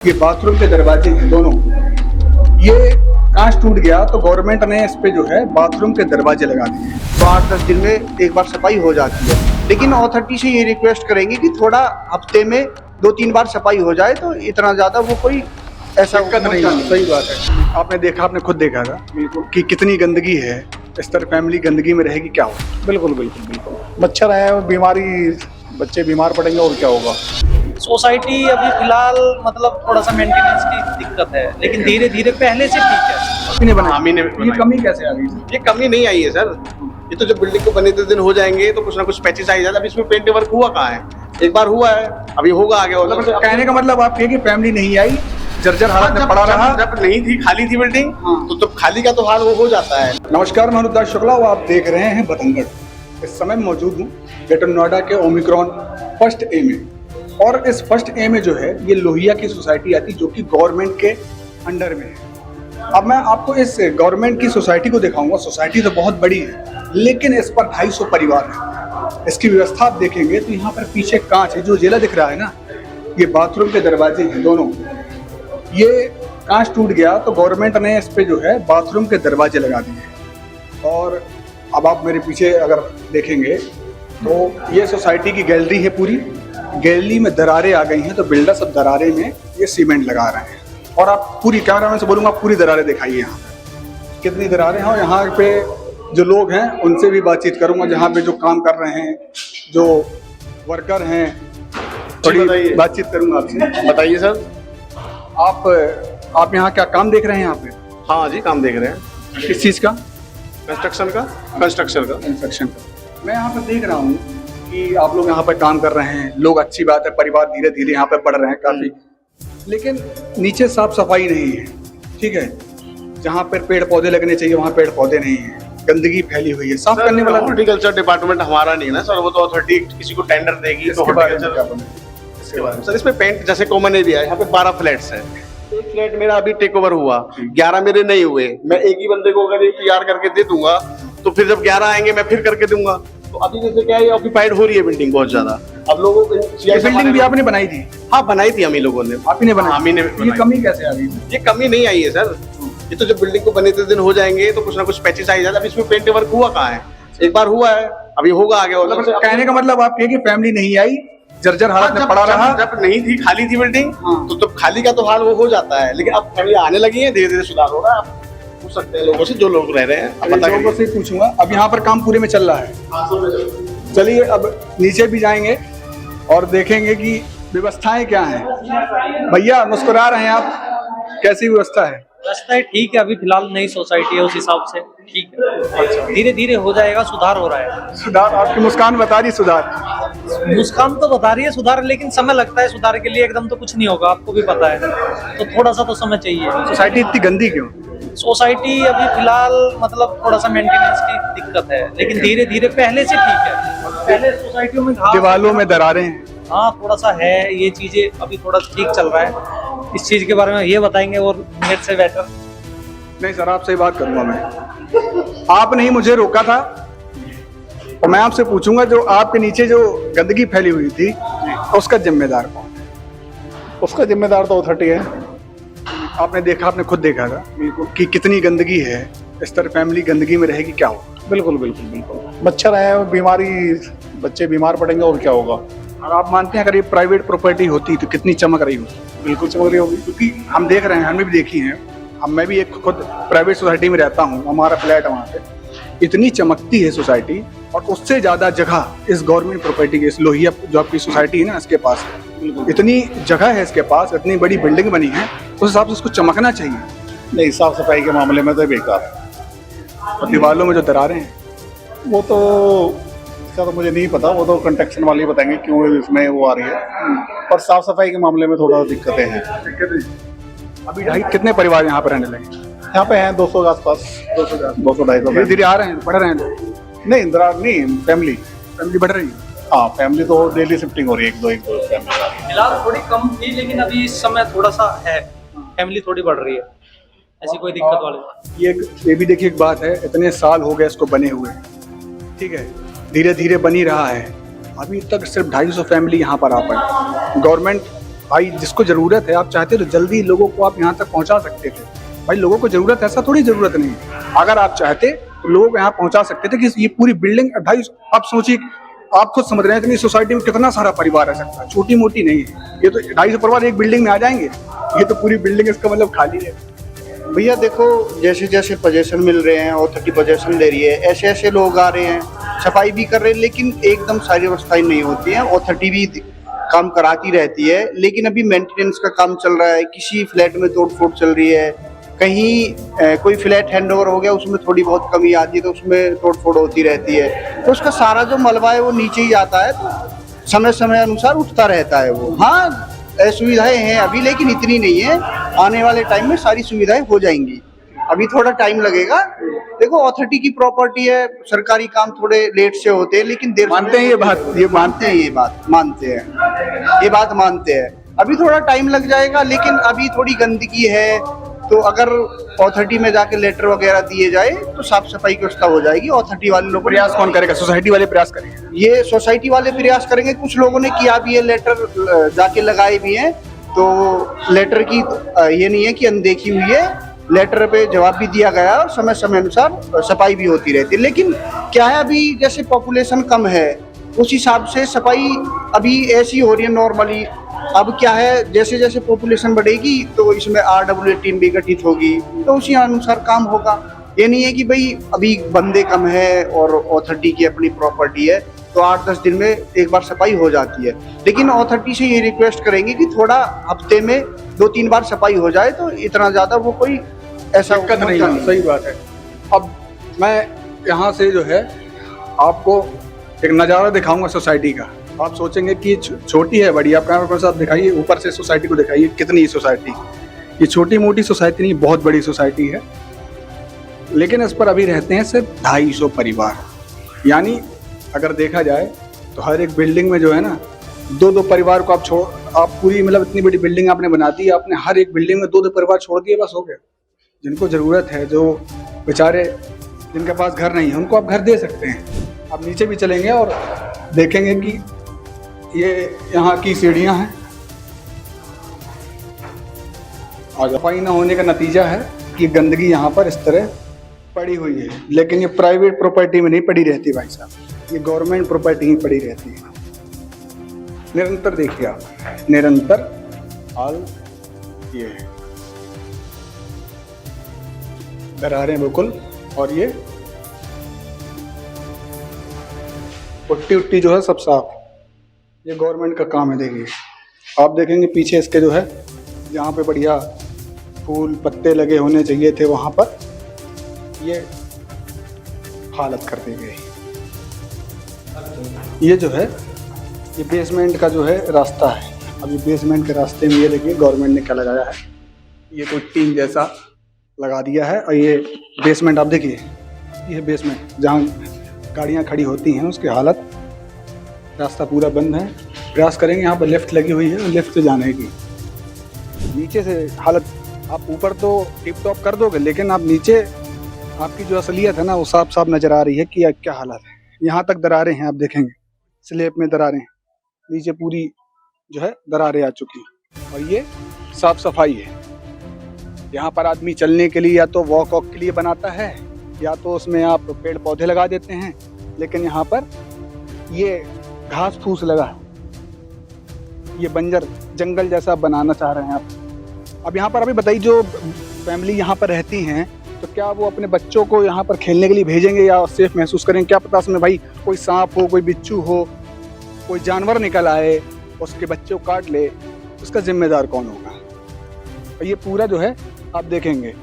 ये बाथरूम के दरवाजे हैं दोनों, ये कांच टूट गया तो गवर्नमेंट ने इस पे जो है बाथरूम के दरवाजे लगा दिए। तो 8-10 दिन में एक बार सफाई हो जाती है, लेकिन अथॉरिटी से ये रिक्वेस्ट करेंगे कि थोड़ा हफ्ते में 2-3 बार सफाई हो जाए, तो इतना ज्यादा वो कोई ऐसा दिक्कत नहीं है। सही बात है, आपने देखा, आपने खुद देखा था कि कितनी गंदगी है। इस तरह फैमिली गंदगी में रहेगी, क्या होगा? बिल्कुल बिल्कुल बिल्कुल मच्छर है, बीमारी, बच्चे बीमार पड़ेंगे और क्या होगा। सोसाइटी अभी फिलहाल मतलब थोड़ा सा मेंटेनेंस की दिक्कत है, लेकिन धीरे धीरे पहले से ठीक है। आपने बनाया, हम ही ने ये बनाया। कमी कैसे आ गई? ये कमी नहीं आई है सर, ये तो जब बिल्डिंग को बने 10 दिन हो जाएंगे तो कुछ ना कुछ पैचेस आ जाता है। अभी इसमें पेंट वर्क हुआ कहाँ है? एक बार हुआ है, अभी होगा आगे होगा। कहने का मतलब आप कहिए कि फैमिली नहीं आई, जर्जर हालत में पड़ा रहा। जब नहीं थी, खाली थी बिल्डिंग, तो खाली का तो हाल वो हो जाता है। नमस्कार, मैं अनुदास शुक्ला और आप देख रहे हैं बतंगड़। इस समय मौजूद हूँ ग्रेटर नोएडा के ओमिक्रॉन फर्स्ट ए में, और इस फर्स्ट ए में जो है ये लोहिया की सोसाइटी आती जो कि गवर्नमेंट के अंडर में है। अब मैं आपको इस गवर्नमेंट की सोसाइटी को दिखाऊंगा। सोसाइटी तो बहुत बड़ी है, लेकिन इस पर 250 परिवार है। इसकी व्यवस्था आप देखेंगे तो यहाँ पर पीछे कांच है, जो उजेला दिख रहा है ना, ये बाथरूम के दरवाजे हैं दोनों। ये कांच टूट गया तो गवर्नमेंट ने इस पे जो है बाथरूम के दरवाजे लगा दिए। और अब आप मेरे पीछे अगर देखेंगे तो ये सोसाइटी की गैलरी है पूरी। गैलरी में दरारें आ गई हैं, तो बिल्डर सब दरारें में ये सीमेंट लगा रहे हैं। और आप पूरी, कैमरामैन से बोलूँगा, पूरी दरारें दिखाइए यहाँ पे कितनी दरारें हैं। और यहाँ पे जो लोग हैं उनसे भी बातचीत करूँगा, जहाँ पे जो काम कर रहे हैं, जो वर्कर हैं, थोड़ी बातचीत करूँगा आपसे। बताइए सर। आप यहाँ क्या काम देख रहे हैं? यहाँ पे हाँ जी, काम देख रहे हैं। किस चीज़ का? कंस्ट्रक्शन का। कंस्ट्रक्शन का। मैं यहाँ पर देख रहा हूँ कि आप लोग यहाँ पर काम कर रहे हैं। लोग, अच्छी बात है, परिवार धीरे धीरे यहाँ पे बढ़ रहे हैं काफी, लेकिन नीचे साफ सफाई नहीं है। ठीक है, जहाँ पर पेड़ पौधे लगने चाहिए वहाँ पेड़ पौधे नहीं है, गंदगी फैली हुई है। साफ करने वाला हॉर्टिकल्चर डिपार्टमेंट हमारा नहीं है ना सर, वो तो अथॉरिटी किसी को टेंडर देगी। तो सर इसमें पेंट जैसे कॉमन एरिया है, यहाँ पे 12 फ्लैट्स है। एक फ्लैट मेरा अभी टेक ओवर हुआ, 11 मेरे नहीं हुए। मैं एक ही बंदे को अगर ये तैयार करके दे दूंगा, तो फिर जब 11 आएंगे मैं फिर करके दूंगा। तो अभी जैसे क्या है, ऑक्यूपाइड हो रही है बिल्डिंग बहुत ज्यादा। अब लोगों को ये बिल्डिंग भी आपने बनाई थी? हाँ, बनाई थी हम ही लोगों ने। आप ही ने बनाई? हम ही ने ये बनाई। कमी कैसे आ गई? ये कमी नहीं आई है सर, ये तो जब बिल्डिंग को बने 10 दिन हो जाएंगे तो कुछ ना कुछ पैचेस आ जाता है। अभी इसमें पेंट वर्क हुआ कहाँ है? एक बार हुआ है, अभी होगा आगे होगा। कहने का मतलब आप कहिए कि फैमिली नहीं आई, जर्जर हालत में पड़ा रहा। जब नहीं थी, खाली थी बिल्डिंग, तो खाली का तो हाल वो हो जाता है। लेकिन अब फैमिली आने लगी है, धीरे धीरे सुधार हो रहा है। आप पूछ सकते हैं लोगों से, जो लोग रह रहे हैं। आप पता लोगों से पूछूंगा। अब यहाँ पर काम पूरे में चल रहा है। चलिए अब नीचे भी जाएंगे और देखेंगे कि व्यवस्थाएं क्या हैं। भैया मुस्कुरा रहे हैं आप, कैसी व्यवस्था है? रास्ता है ठीक है, अभी फिलहाल नई सोसाइटी है, उस हिसाब से ठीक है। धीरे धीरे हो जाएगा, सुधार हो रहा है। सुधार? आपकी मुस्कान बता रही सुधार। मुस्कान तो बता रही है सुधार, लेकिन समय लगता है सुधार के लिए। एकदम तो कुछ नहीं होगा, आपको भी पता है, तो थोड़ा सा तो समय चाहिए। सोसाइटी इतनी गंदी क्यों? सोसाइटी अभी फिलहाल मतलब थोड़ा सा मेंटेनेंस की दिक्कत है, लेकिन धीरे धीरे पहले से ठीक है। पहले सोसाइटियों में दीवालों में दरारें हैं। हाँ, थोड़ा सा है, ये चीजें अभी थोड़ा ठीक चल रहा है। इस चीज के बारे में ये बताएंगे और नेट से बेटर। नहीं सर, आपसे बात करूंगा मैं। आपने ही मुझे रोका था, और मैं आपसे पूछूंगा, जो आपके नीचे जो गंदगी फैली हुई थी, उसका जिम्मेदार कौन है? उसका जिम्मेदार तो अथॉरिटी है। आपने देखा, आपने खुद देखा था कि कितनी गंदगी है। इस तरह फैमिली गंदगी में रहेगी, क्या होगा? बिल्कुल बिल्कुल बिल्कुल मच्छर है, बीमारी, बच्चे बीमार पड़ेंगे और क्या होगा। और आप मानते हैं अगर ये प्राइवेट प्रॉपर्टी होती तो कितनी चमक रही होती? बिल्कुल चमक रही होगी, क्योंकि हम देख रहे हैं, हमने भी देखी है। मैं भी एक खुद प्राइवेट सोसाइटी में रहता हूँ, हमारा फ्लैट है वहाँ पे। इतनी चमकती है सोसाइटी, और उससे ज़्यादा जगह इस गवर्नमेंट प्रॉपर्टी के, इस लोहिया जो आपकी सोसाइटी है ना, इसके पास इतनी जगह है, इसके पास इतनी बड़ी बिल्डिंग बनी है, उस हिसाब से इसको चमकना चाहिए। नहीं, साफ सफाई के मामले में तो बेकार है। और दीवारों में जो दरारें हैं, वो तो इसका तो मुझे नहीं पता, वो तो कंस्ट्रक्शन वाले ही बताएंगे क्यों इसमें वो आ रही है। पर साफ सफाई के मामले में थोड़ा दिक्कतें हैं। अभी कितने परिवार यहाँ पर रहने लगे? यहाँ पे हैं 200 के आसपास, 200-250। धीरे धीरे आ रहे हैं, बढ़ रहे हैं लोग? नहीं, इंदिरा नहीं, फैमिली बढ़ रही है। हाँ, फैमिली तो डेली शिफ्टिंग हो रही है, एक दो फैमिली आ रही है। फिलहाल थोड़ी कम थी, लेकिन अभी इस समय थोड़ा सा है, फैमिली थोड़ी बढ़ रही है। ऐसी कोई दिक्कत वाली ये भी देखिए, एक बात है, इतने साल हो गए इसको बने हुए, ठीक है, धीरे धीरे बन ही रहा है। अभी तक सिर्फ 250 फैमिली यहाँ पर आ पाई। गवर्नमेंट भाई जिसको जरूरत है, आप चाहते तो जल्दी लोगों को आप यहाँ तक पहुँचा सकते थे। भाई लोगों को जरूरत है, ऐसा थोड़ी जरूरत नहीं है। अगर आप चाहते तो लोगों को यहाँ पहुँचा सकते थे कि ये पूरी बिल्डिंग, भाई आप सोचिए, आप खुद समझ रहे हैं इतनी सोसाइटी में कितना सारा परिवार रह सकता है, छोटी मोटी नहीं है। ये तो 250 परिवार एक बिल्डिंग में आ जाएंगे, ये तो पूरी बिल्डिंग इसका मतलब खाली है। भैया देखो, जैसे जैसे पोजीशन मिल रहे हैं, ऑथोरिटी पोजीशन दे रही है, ऐसे ऐसे लोग आ रहे हैं, सफाई भी कर रहे हैं, लेकिन एकदम सारी व्यवस्थाएं नहीं होती हैं। ऑथोरिटी भी काम कराती रहती है, लेकिन अभी मेंटेनेंस का काम चल रहा है, किसी फ्लैट में तोड़ फोड़ चल रही है, कहीं कोई फ्लैट हैंडओवर हो गया, उसमें थोड़ी बहुत कमी आती है तो उसमें तोड़ फोड़ होती रहती है, तो उसका सारा जो मलबा है वो नीचे ही आता है, तो समय समय अनुसार उठता रहता है वो। हाँ, सुविधाएं हैं अभी, लेकिन इतनी नहीं है। आने वाले टाइम में सारी सुविधाएं हो जाएंगी, अभी थोड़ा टाइम लगेगा। देखो, अथॉरिटी की प्रॉपर्टी है, सरकारी काम थोड़े लेट से होते हैं, लेकिन देर मानते हैं ये बात, ये बात मानते हैं। अभी थोड़ा टाइम लग जाएगा, लेकिन अभी थोड़ी गंदगी है, तो अगर अथॉरिटी में जाके लेटर वगैरह दिए जाए तो साफ सफाई की व्यवस्था हो जाएगी। अथॉरिटी वाले लोग प्रयास कौन करेगा? सोसाइटी वाले प्रयास करेंगे। ये सोसाइटी वाले प्रयास करेंगे। कुछ लोगों ने किया भी है, लेटर जाके लगाए भी हैं, तो लेटर की ये नहीं है कि अनदेखी हुई है, लेटर पे जवाब भी दिया गया और समय समय अनुसार सफाई भी होती रहती है। लेकिन क्या है, अभी जैसे पॉपुलेशन कम है, उस हिसाब से सफाई अभी ऐसी हो रही है नॉर्मली। अब क्या है, जैसे जैसे पॉपुलेशन बढ़ेगी तो इसमें RWA टीम भी गठित होगी, तो उसी अनुसार काम होगा। ये नहीं है कि भाई अभी बंदे कम है और अथॉरिटी की अपनी प्रॉपर्टी है तो 8-10 दिन में एक बार सफाई हो जाती है। लेकिन अथॉरिटी से ये रिक्वेस्ट करेंगे कि थोड़ा हफ्ते में 2-3 बार सफाई हो जाए, तो इतना ज़्यादा वो कोई ऐसा दिक्कत नहीं है। सही बात है। अब मैं यहाँ से जो है आपको एक नज़ारा दिखाऊंगा सोसाइटी का। आप सोचेंगे कि छोटी है, बड़ी। आप कैमरा के साथ दिखाइए, ऊपर से सोसाइटी को दिखाइए, कितनी सोसाइटी। ये छोटी मोटी सोसाइटी नहीं, बहुत बड़ी सोसाइटी है, लेकिन इस पर अभी रहते हैं सिर्फ 250 परिवार। यानी अगर देखा जाए तो हर एक बिल्डिंग में जो है ना, 2-2 परिवार को आप पूरी, मतलब इतनी बड़ी बिल्डिंग आपने बना दी, आपने हर एक बिल्डिंग में 2-2 परिवार छोड़ दिए, बस हो गया। जिनको ज़रूरत है, जो बेचारे जिनके पास घर नहीं है, उनको आप घर दे सकते हैं। आप नीचे भी चलेंगे और देखेंगे कि ये यहाँ की सीढ़ियाँ हैं, और सफाई न होने का नतीजा है कि गंदगी यहाँ पर इस तरह पड़ी हुई है। लेकिन ये प्राइवेट प्रॉपर्टी में नहीं पड़ी रहती भाई साहब, ये गवर्नमेंट प्रॉपर्टी ही पड़ी रहती है। निरंतर देखिए आप, निरंतर हाल ये है, दरारें बिल्कुल, और ये पुट्टी उट्टी जो है सब साफ। ये गवर्नमेंट का काम है। देखिए, आप देखेंगे पीछे इसके जो है, जहाँ पे बढ़िया फूल पत्ते लगे होने चाहिए थे, वहाँ पर ये हालत कर दी गई। ये जो है, ये बेसमेंट का जो है रास्ता है। अभी बेसमेंट के रास्ते में ये देखिए गवर्नमेंट ने क्या लगाया है, ये कोई टीन जैसा लगा दिया है। और ये बेसमेंट आप देखिए, ये बेसमेंट जहाँ गाड़ियाँ खड़ी होती हैं उसकी हालत, रास्ता पूरा बंद है। प्रयास करेंगे, यहाँ पर लिफ्ट लगी हुई है, लिफ्ट से जाने की। नीचे से हालत, आप ऊपर तो टिप टॉप कर दोगे, लेकिन आप नीचे, आपकी जो असलियत है ना, वो साफ साफ नज़र आ रही है कि क्या हालत है। यहाँ तक दरारें हैं, आप देखेंगे स्लेब में दरारें, नीचे पूरी जो है दरारें आ चुकी हैं। और ये साफ सफाई है। यहाँ पर आदमी चलने के लिए या तो वॉक के लिए बनाता है, या तो उसमें आप पेड़ पौधे लगा देते हैं, लेकिन यहाँ पर ये घास फूस लगा है, ये बंजर जंगल जैसा बनाना चाह रहे हैं आप। अब यहाँ पर अभी बताइए, जो फैमिली यहाँ पर रहती हैं, तो क्या वो अपने बच्चों को यहाँ पर खेलने के लिए भेजेंगे या सेफ महसूस करेंगे? क्या पता उसमें भाई कोई सांप हो, कोई बिच्छू हो, कोई जानवर निकल आए, उसके बच्चे को काट ले, उसका जिम्मेदार कौन होगा? और ये पूरा जो है आप देखेंगे,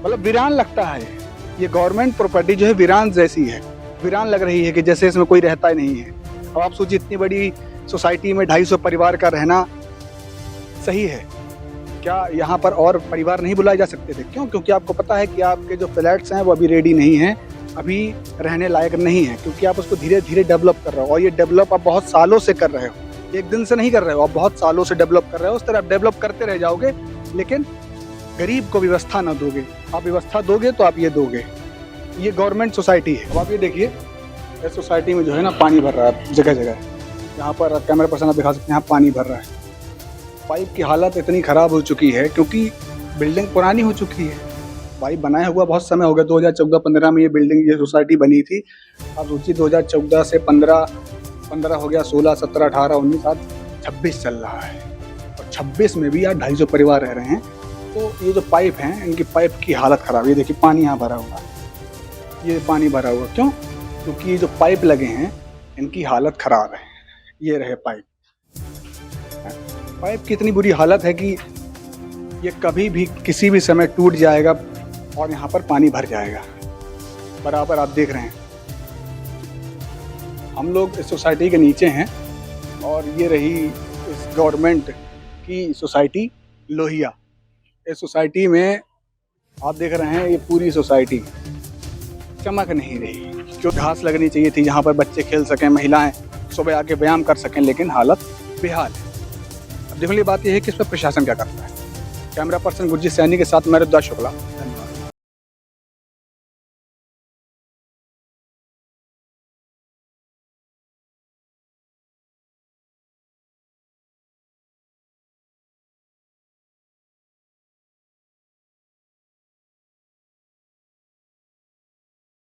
मतलब वीरान लगता है। ये गवर्नमेंट प्रॉपर्टी जो है वीरान जैसी है, वीरान लग रही है कि जैसे इसमें कोई रहता ही नहीं है। अब आप सोचिए, इतनी बड़ी सोसाइटी में 250 परिवार का रहना सही है क्या? यहाँ पर और परिवार नहीं बुलाए जा सकते थे? क्यों? क्योंकि आपको पता है कि आपके जो फ्लैट्स हैं वो अभी रेडी नहीं हैं, अभी रहने लायक नहीं है, क्योंकि आप उसको धीरे धीरे डेवलप कर रहे हो। और ये डेवलप आप बहुत सालों से कर रहे हो, एक दिन से नहीं कर रहे हो, आप बहुत सालों से डेवलप कर रहे हो। उस तरह आप डेवलप करते रह जाओगे, लेकिन गरीब को व्यवस्था ना दोगे। आप व्यवस्था दोगे तो आप ये दोगे। ये गवर्नमेंट सोसाइटी है। अब आप ये देखिए, इस सोसाइटी में जो है ना, पानी भर रहा है जगह जगह। यहाँ पर कैमरा पर्सन आप दिखा सकते हैं, यहाँ पानी भर रहा है। पाइप की हालत इतनी ख़राब हो चुकी है क्योंकि बिल्डिंग पुरानी हो चुकी है। पाइप बनाया हुआ बहुत समय हो गया, 2014-15 में ये बिल्डिंग, ये सोसाइटी बनी थी। अब सोचिए 2014 से 15 हो गया, 16, 17, 18, 19, आज 26 चल रहा है और 26 में भी यार 250 परिवार रह रहे हैं। तो ये जो पाइप हैं, इनकी पाइप की हालत ख़राब है। ये देखिए पानी यहाँ भरा हुआ है, ये पानी भरा हुआ क्यों? क्योंकि ये जो पाइप लगे हैं इनकी हालत ख़राब है। ये रहे पाइप, पाइप की इतनी बुरी हालत है कि ये कभी भी किसी भी समय टूट जाएगा और यहाँ पर पानी भर जाएगा। बराबर आप देख रहे हैं, हम लोग इस सोसाइटी के नीचे हैं और ये रही इस गवर्नमेंट की सोसाइटी लोहिया। इस सोसाइटी में आप देख रहे हैं, ये पूरी सोसाइटी चमक नहीं रही। जो घास लगनी चाहिए थी जहाँ पर बच्चे खेल सकें, महिलाएं सुबह आके व्यायाम कर सकें, लेकिन हालत बेहाल है। अब देखो, ये बात यह है कि इस पर प्रशासन क्या करता है। कैमरा पर्सन गुरजीत सैनी के साथ मैं रुद्रा शुक्ला।